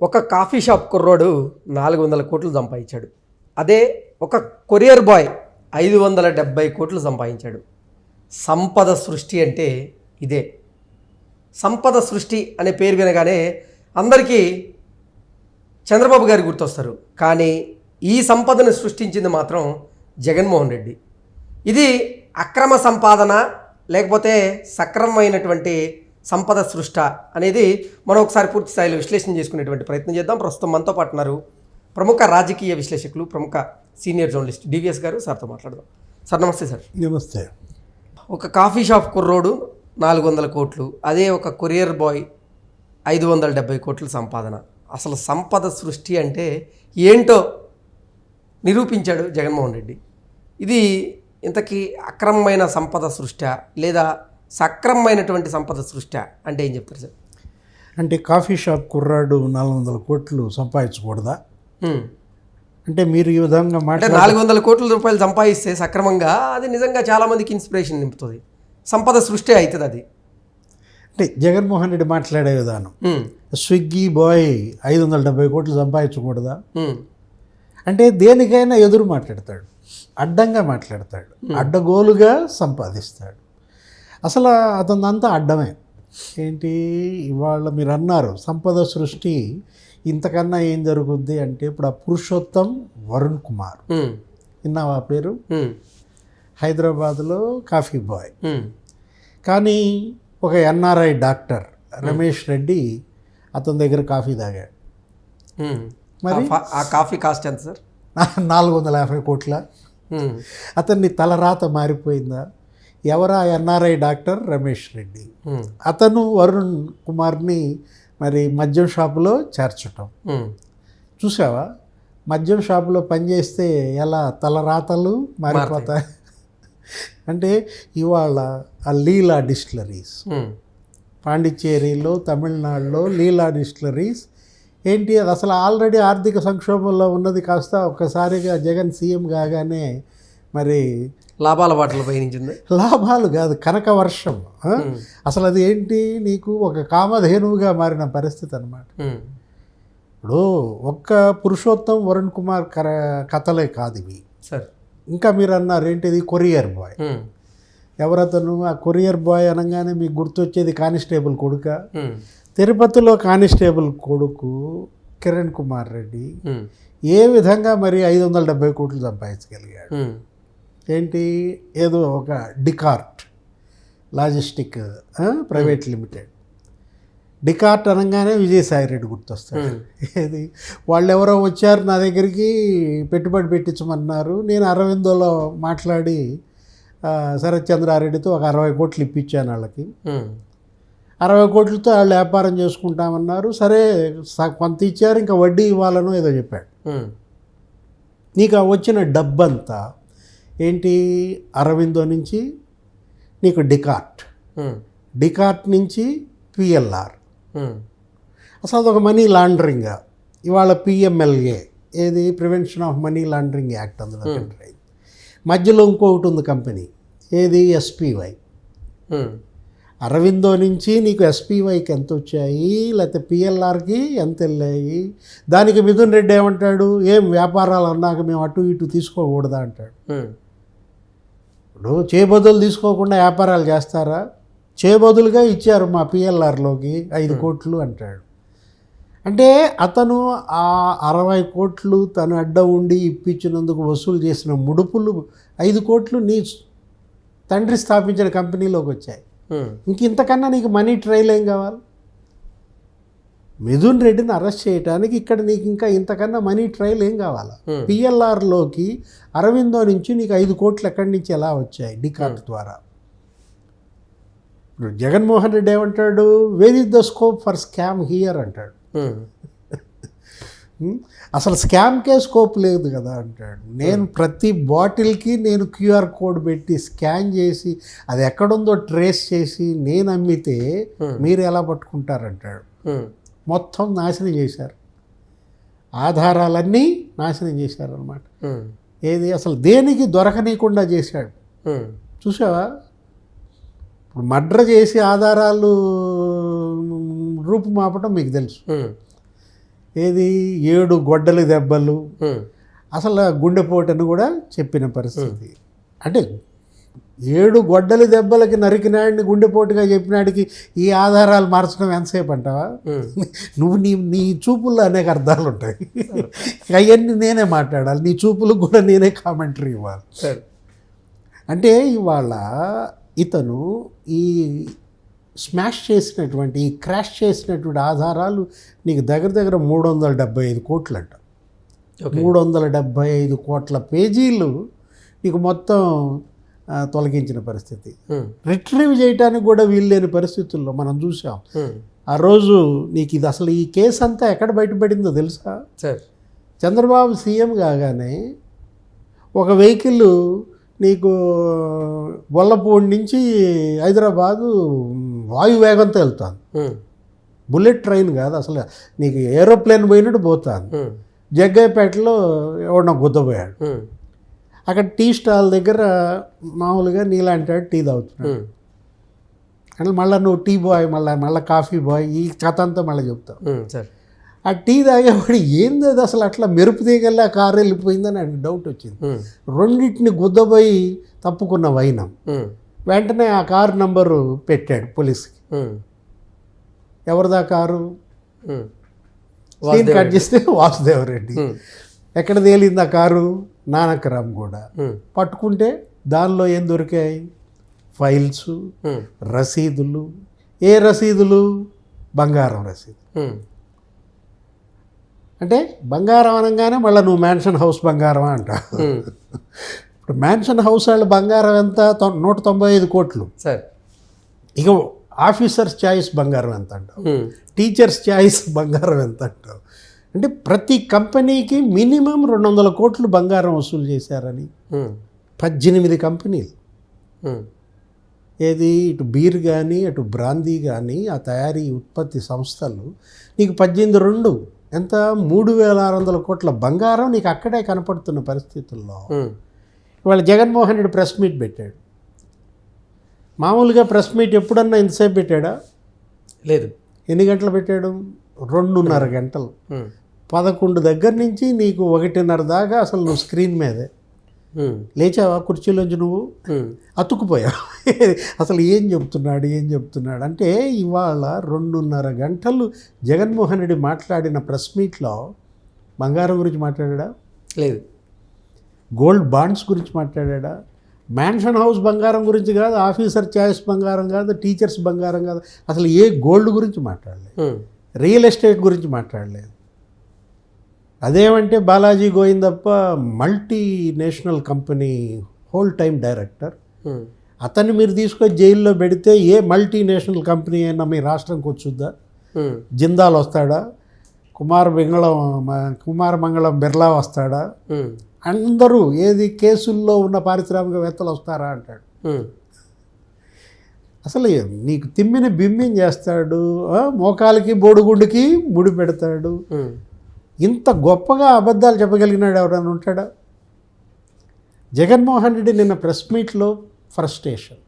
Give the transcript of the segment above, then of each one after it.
ఒక coffee shop కుర్రోడు 400 కోట్లు సంపాదించాడు. అదే ఒక కొరియర్ బాయ్ 570 కోట్లు సంపాదించాడు. సంపద సృష్టి అంటే ఇదే. సంపద సృష్టి అనే పేరు వినగానే అందరికీ చంద్రబాబు గారు గుర్తొస్తారు. కానీ ఈ సంపదను సృష్టించింది మాత్రం జగన్మోహన్ రెడ్డి. ఇది అక్రమ సంపాదన లేకపోతే సక్రమమైనటువంటి సంపద సృష్ట అనేది మనం ఒకసారి పూర్తి స్థాయిలో విశ్లేషణ చేసుకునేటువంటి ప్రయత్నం చేద్దాం. ప్రస్తుతం మనతో పాటు ఉన్నారు ప్రముఖ రాజకీయ విశ్లేషకులు, ప్రముఖ సీనియర్ జర్నలిస్ట్ డివిఎస్ గారు. సార్తో మాట్లాడదాం. సార్ నమస్తే. సార్ నమస్తే. ఒక కాఫీ షాప్ కుర్రోడు 400 కోట్లు, అదే ఒక కొరియర్ బాయ్ 570 కోట్ల సంపాదన. అసలు సంపద సృష్టి అంటే ఏంటో నిరూపించాడు జగన్మోహన్ రెడ్డి. ఇది ఇంతకీ అక్రమమైన సంపద సృష్ట లేదా సక్రమమైనటువంటి సంపద సృష్టి అంటే ఏం చెప్తారు సార్? అంటే కాఫీ షాప్ కుర్రాడు 400 కోట్లు సంపాదించకూడదా? అంటే మీరు ఈ విధంగా అంటే 400 కోట్ల రూపాయలు సంపాదిస్తే సక్రమంగా అది నిజంగా చాలామందికి ఇన్స్పిరేషన్ నింపుతుంది, సంపద సృష్టి అవుతుంది అది. అంటే జగన్మోహన్ రెడ్డి మాట్లాడే విధానం, స్విగ్గీ బాయ్ 570 కోట్లు సంపాదించకూడదా అంటే దేనికైనా ఎదురు మాట్లాడతాడు, అడ్డంగా మాట్లాడతాడు, అడ్డగోలుగా సంపాదిస్తాడు. అసలు అతనంతా అడ్డమే. ఏంటి ఇవాళ మీరు అన్నారు సంపద సృష్టి, ఇంతకన్నా ఏం జరుగుద్ది అంటే ఇప్పుడు ఆ పురుషోత్తం వరుణ్ కుమార్, విన్నావా పేరు? హైదరాబాద్లో కాఫీ బాయ్. కానీ ఒక ఎన్ఆర్ఐ డాక్టర్ రమేష్ రెడ్డి అతని దగ్గర కాఫీ తాగాడు. మరి ఆ కాఫీ కాస్ట్ ఎంత సార్? 450 కోట్ల. అతన్ని తలరాత మారిపోయిందా? ఎవరా ఎన్ఆర్ఐ డాక్టర్? రమేష్ రెడ్డి. అతను వరుణ్ కుమార్ని మరి మద్యం షాపులో చేర్చటం చూసావా? మద్యం షాపులో పనిచేస్తే ఎలా తలరాతలు మారిపోతాయి. అంటే ఇవాళ ఆ లీలా డిస్టిలరీస్, పాండిచ్చేరిలో తమిళనాడులో లీలా డిస్టిలరీస్ ఏంటి, అది అసలు ఆల్రెడీ ఆర్థిక సంక్షోభంలో ఉన్నది, కాస్త ఒక్కసారిగా జగన్ సీఎం కాగానే మరి లాభాల బాటలు పయనించింది. లాభాలు కాదు, కనక వర్షం. అసలు అది ఏంటి, నీకు ఒక కామధేనువుగా మారిన పరిస్థితి అన్నమాట. ఇప్పుడు ఒక్క పురుషోత్తం వరుణ్ కుమార్ కథలే కాదు ఇవి. సార్ ఇంకా మీరు అన్నారు ఏంటిది, కొరియర్ బాయ్. ఎవరతను? ఆ కొరియర్ బాయ్ అనగానే మీకు గుర్తొచ్చేది కానిస్టేబుల్ కొడుక. తిరుపతిలో కానిస్టేబుల్ కొడుకు కిరణ్ కుమార్ రెడ్డి ఏ విధంగా మరి 570 కోట్లు సంపాదించగలిగాడు? ఏంటి, ఏదో ఒక డికార్ట్ లాజిస్టిక్ ప్రైవేట్ లిమిటెడ్. డికార్ట్ అనగానే విజయసాయి రెడ్డి గుర్తొస్తాడు. ఏది, వాళ్ళు ఎవరో వచ్చారు నా దగ్గరికి పెట్టుబడి పెట్టించమన్నారు, నేను అరవిందోలో మాట్లాడి శరత్ చంద్రారెడ్డితో ఒక 60 కోట్లు ఇప్పించాను వాళ్ళకి. 60 కోట్లతో వాళ్ళు వ్యాపారం చేసుకుంటామన్నారు. సరే కొంత ఇచ్చారు, ఇంకా వడ్డీ ఇవ్వాలనో ఏదో చెప్పాడు. నీకు వచ్చిన డబ్బంతా ఏంటి, అరవిందో నుంచి నీకు డికార్ట్, డికార్ట్ నుంచి పిఎల్ఆర్. అసలు అదొక మనీ లాండరింగ్. ఇవాళ పిఎంఎల్ఏ, ఏది prevention of money laundering act, అందులో ఎంటర్ అయింది. మధ్యలో ఇంకొకటి ఉంది కంపెనీ, ఏది ఎస్పీవై. అరవిందో నుంచి నీకు ఎస్పీవైకి ఎంత వచ్చాయి, లేకపోతే పిఎల్ఆర్కి ఎంత వెళ్ళాయి? దానికి మిథున్ రెడ్డి ఏమంటాడు, ఏం వ్యాపారాలు అన్నాక మేము అటు ఇటు తీసుకోకూడదా అంటాడు. ఇప్పుడు చేబదులు తీసుకోకుండా వ్యాపారాలు చేస్తారా? చేబదులుగా ఇచ్చారు మా పిఎల్ఆర్లోకి 5 కోట్లు అంటాడు. అంటే అతను ఆ 60 కోట్లు తను అడ్డ ఉండి ఇప్పించినందుకు వసూలు చేసిన ముడుపులు 5 కోట్లు నీ తండ్రి స్థాపించిన కంపెనీలోకి వచ్చాయి. ఇంతకన్నా నీకు మనీ ట్రైల్ ఏం కావాలి? మిథున్ రెడ్డిని అరెస్ట్ చేయడానికి ఇక్కడ నీకు ఇంకా ఇంతకన్నా మనీ ట్రైల్ ఏం కావాలా? పిఎల్ఆర్లోకి అరవిందో నుంచి నీకు 5 కోట్లు ఎక్కడి నుంచి ఎలా వచ్చాయి? డికార్ట్ ద్వారా. ఇప్పుడు జగన్మోహన్ రెడ్డి ఏమంటాడు, where is the scope for scam here అంటాడు. అసలు స్కామ్కే స్కోప్ లేదు కదా అంటాడు. నేను ప్రతి బాటిల్కి నేను క్యూఆర్ కోడ్ పెట్టి స్కాన్ చేసి అది ఎక్కడుందో ట్రేస్ చేసి నేను అమ్మితే మీరు ఎలా పట్టుకుంటారంటాడు. మొత్తం నాశనం చేశారు, ఆధారాలన్నీ నాశనం చేశారు అన్నమాట. ఏది, అసలు దేనికి దొరకనీయకుండా చేశాడు. చూసావా? ఇప్పుడు మర్డర్ చేసి ఆధారాలు రూపుమాపటం మీకు తెలుసు. ఏది 7 గొడ్డలి దెబ్బలు, అసలు గుండెపోటని కూడా చెప్పిన పరిస్థితి. అంటే 7 గొడ్డలి దెబ్బలకి నరికినాడిని గుండెపోటుగా చెప్పినాడికి ఈ ఆధారాలు మార్చడం ఎంతసేపు అంటావా? నువ్వు నీ చూపుల్లో అనేక అర్థాలు ఉంటాయి. అవన్నీ నేనే మాట్లాడాలి, నీ చూపులకు కూడా నేనే కామెంటరీ ఇవ్వాలి. అంటే ఇవాళ ఇతను ఈ స్మాష్ చేసినటువంటి, ఈ క్రాష్ చేసినటువంటి ఆధారాలు నీకు దగ్గర దగ్గర 375 కోట్లు అంట. 375 కోట్ల పేజీలు నీకు మొత్తం తొలగించిన పరిస్థితి. రిట్రీవ్ చేయడానికి కూడా వీలు లేని పరిస్థితుల్లో మనం చూసాం. ఆ రోజు నీకు ఇది అసలు ఈ కేసు అంతా ఎక్కడ బయటపడిందో తెలుసా? చంద్రబాబు సీఎం కాగానే ఒక వెహికల్ నీకు గొల్లపూడి నుంచి హైదరాబాదు వాయువేగంతో వెళ్తాను. బుల్లెట్ ట్రైన్ కాదు, అసలు నీకు ఏరోప్లేన్ పోయినట్టు పోతాను. జగ్గయ్యపేటలో ఎవడన్నా గుద్దపోయాడు. అక్కడ టీ స్టాల్ దగ్గర మామూలుగా నీలాంటి టీ తాగుతున్నాడు. అంటే మళ్ళీ నువ్వు టీ బాయ్, మళ్ళీ కాఫీ బాయ్, ఈ కథ అంతా మళ్ళీ చెప్తావు. ఆ టీ తాగేవాడు ఏంది అది అసలు అట్లా మెరుపు తీగల్లా కారు వెళ్ళిపోయిందని నాకు డౌట్ వచ్చింది. రెండింటిని గుద్దపోయి తప్పుకున్న వైనం. వెంటనే ఆ కారు నంబరు పెట్టాడు పోలీస్కి. ఎవరిదా కారు? సీన్ కట్ చేస్తే వాసుదేవరెడ్డి. ఎక్కడ తేలింది ఆ కారు? నానక్రామ్ కూడా. పట్టుకుంటే దానిలో ఏం దొరికాయి? ఫైల్స్, రసీదులు. ఏ రసీదులు? బంగారం రసీదు. అంటే బంగారం అనగానే మళ్ళీ నువ్వు మ్యాన్షన్ హౌస్ బంగారం అంట. ఇప్పుడు మ్యాన్షన్ హౌస్ వాళ్ళ బంగారం ఎంత? 195 కోట్లు. ఇక ఆఫీసర్స్ చాయిస్ బంగారం ఎంత అంటావు? టీచర్స్ చాయిస్ బంగారం ఎంత అంటావు? అంటే ప్రతి కంపెనీకి మినిమం 200 కోట్లు బంగారం వసూలు చేశారని 18 కంపెనీలు. ఏది ఇటు బీర్ కానీ అటు బ్రాందీ కానీ ఆ తయారీ ఉత్పత్తి సంస్థలు నీకు 18 ఎంత 3600 కోట్ల బంగారం నీకు అక్కడే కనపడుతున్న పరిస్థితుల్లో ఇవాళ జగన్మోహన్ రెడ్డి ప్రెస్ మీట్ పెట్టాడు. మామూలుగా ప్రెస్ మీట్ ఎప్పుడన్నా ఇంతసేపు పెట్టాడా? లేదు. ఎన్ని గంటలు పెట్టాడు? 2.5 గంటలు. 11 దగ్గర నుంచి నీకు 1:30 దాకా అసలు నువ్వు స్క్రీన్ మీదే లేచావా కుర్చీలోంచి? నువ్వు అతుక్కుపోయావు. అసలు ఏం చెప్తున్నాడు అంటే ఇవాళ 2.5 గంటలు జగన్మోహన్ రెడ్డి మాట్లాడిన ప్రెస్ మీట్లో బంగారం గురించి మాట్లాడా? లేదు. గోల్డ్ బాండ్స్ గురించి మాట్లాడా? మ్యాన్షన్ హౌస్ బంగారం గురించి కాదు, ఆఫీసర్ చాయిస్ బంగారం కాదు, టీచర్స్ బంగారం కాదు, అసలు ఏ గోల్డ్ గురించి మాట్లాడలేదు. రియల్ ఎస్టేట్ గురించి మాట్లాడలేదు. అదేమంటే Balaji Govindappa multinational company whole time director. అతన్ని మీరు తీసుకొని జైల్లో పెడితే ఏ మల్టీనేషనల్ కంపెనీ అయినా మీ రాష్ట్రంకి వచ్చుద్దా? జిందాల్ వస్తాడా? కుమారమంగళం బిర్లా వస్తాడా? అందరూ ఏది కేసుల్లో ఉన్న పారిశ్రామికవేత్తలు వస్తారా అంటాడు. అసలు నీకు తిమ్మిని బిమ్మిని చేస్తాడు, మోకాలకి బోడుగుండుకి ముడి పెడతాడు. ఇంత గొప్పగా అబద్ధాలు చెప్పగలిగినాడు ఎవరైనా ఉంటాడా? జగన్మోహన్ రెడ్డి నిన్న ప్రెస్ మీట్లో ఫ్రస్ట్రేషన్,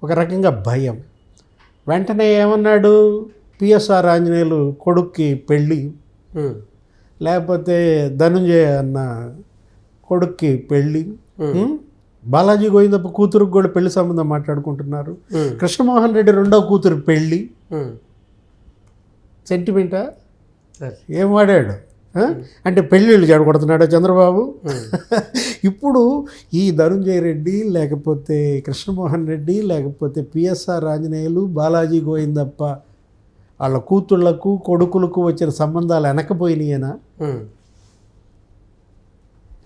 ఒక రకంగా భయం. వెంటనే ఏమన్నాడు? పిఎస్ఆర్ ఆంజనేయులు కొడుక్కి పెళ్ళి, లేకపోతే ధనుంజయ అన్న కొడుక్కి పెళ్ళి, బాలాజీ గోవిందప్ప కూతురుకు కూడా పెళ్లి సంబంధం మాట్లాడుకుంటున్నారు. కృష్ణమోహన్ రెడ్డి రెండో కూతురు పెళ్ళి. సెంటిమెంటా? ఏం వాడాడు అంటే పెళ్ళిళ్ళు చెడగొడుతున్నాడు చంద్రబాబు. ఇప్పుడు ఈ ధనుంజయ రెడ్డి, లేకపోతే కృష్ణమోహన్ రెడ్డి, లేకపోతే పిఎస్ఆర్ ఆంజనేయులు, బాలాజీ గోవిందప్ప వాళ్ళ కూతుళ్లకు కొడుకులకు వచ్చిన సంబంధాలు వెనకపోయినాయనా?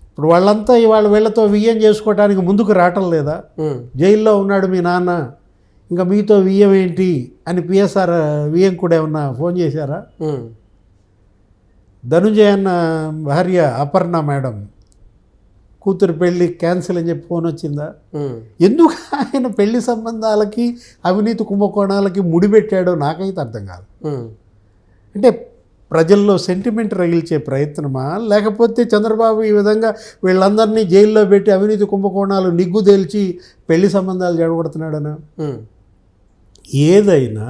ఇప్పుడు వాళ్ళంతా ఇవాళ వీళ్ళతో వియ్యం చేసుకోవడానికి ముందుకు రావటం లేదా? జైల్లో ఉన్నాడు మీ నాన్న, ఇంకా మీతో వియ్యం ఏంటి అని పిఎస్ఆర్ వియ్యం కూడా ఏమన్నా ఫోన్ చేశారా? ధనుంజయ అన్న భార్య అపర్ణ మేడం కూతురు పెళ్ళి క్యాన్సిల్ అని చెప్పి ఫోన్ వచ్చిందా? ఎందుకు ఆయన పెళ్లి సంబంధాలకి అవినీతి కుంభకోణాలకి ముడిపెట్టాడో నాకైతే అర్థం కాదు. అంటే ప్రజల్లో సెంటిమెంట్ రగిల్చే ప్రయత్నమా, లేకపోతే చంద్రబాబు ఈ విధంగా వీళ్ళందరినీ జైల్లో పెట్టి అవినీతి కుంభకోణాలు నిగ్గు తేల్చి పెళ్లి సంబంధాలు జడగొడుతున్నాడనా? ఏదైనా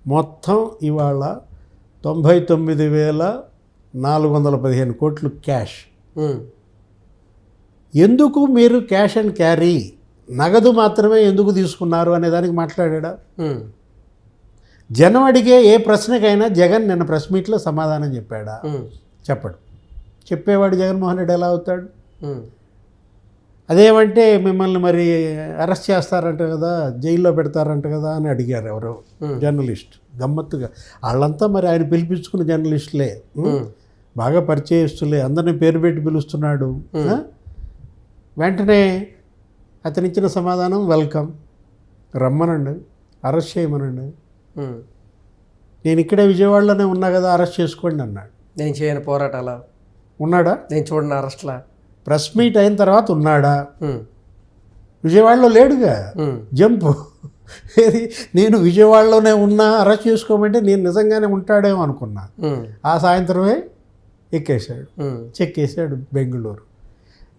మొత్తం ఇవాళ 99,415 కోట్లు క్యాష్. ఉమ్, ఎందుకు మీరు క్యాష్ అండ్ క్యారీ నగదు మాత్రమే ఎందుకు తీసుకున్నారు అనే దానికి మాట్లాడా? ఉమ్, జనం అడిగే ఏ ప్రశ్నకైనా జగన్ నిన్న ప్రెస్ మీట్లో సమాధానం చెప్పాడా? ఉమ్, చెప్పడు. చెప్పేవాడు జగన్మోహన్ రెడ్డి ఎలా అవుతాడు? ఉమ్, అదేమంటే మిమ్మల్ని మరి అరెస్ట్ చేస్తారంట కదా, జైల్లో పెడతారంట కదా అని అడిగారు ఎవరో జర్నలిస్ట్. గమ్మత్తుగా వాళ్ళంతా మరి ఆయన పిలిపించుకున్న జర్నలిస్టులే, బాగా పరిచయస్తులే, అందరినీ పేరు పెట్టి పిలుస్తున్నాడు. వెంటనే అతను ఇచ్చిన సమాధానం వెల్కమ్, రమ్మనండి, అరెస్ట్ చేయమనండి, ఉమ్. నేను ఇక్కడే విజయవాడలోనే ఉన్నా కదా, అరెస్ట్ చేసుకోండి అన్నాడు. నేను చేయని పోరాటాలా? ఉన్నాడా? నేను చూడని అరెస్ట్లా? ప్రెస్ మీట్ అయిన తర్వాత ఉన్నాడా? ఉమ్, విజయవాడలో లేడుగా. ఉమ్, జంపు ఏది, నేను విజయవాడలోనే ఉన్నా అరెస్ట్ చేసుకోమంటే నేను నిజంగానే ఉంటాడేమో అనుకున్నా. ఉమ్, ఆ సాయంత్రమే ఎక్కేశాడు, ఉమ్. చెక్కేశాడు బెంగళూరు.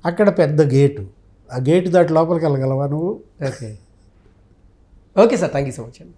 అక్కడ పెద్ద గేటు, ఆ గేటు దాటి లోపలికి వెళ్ళగలవా నువ్వు? Okay okay sir, thank you so much అండి.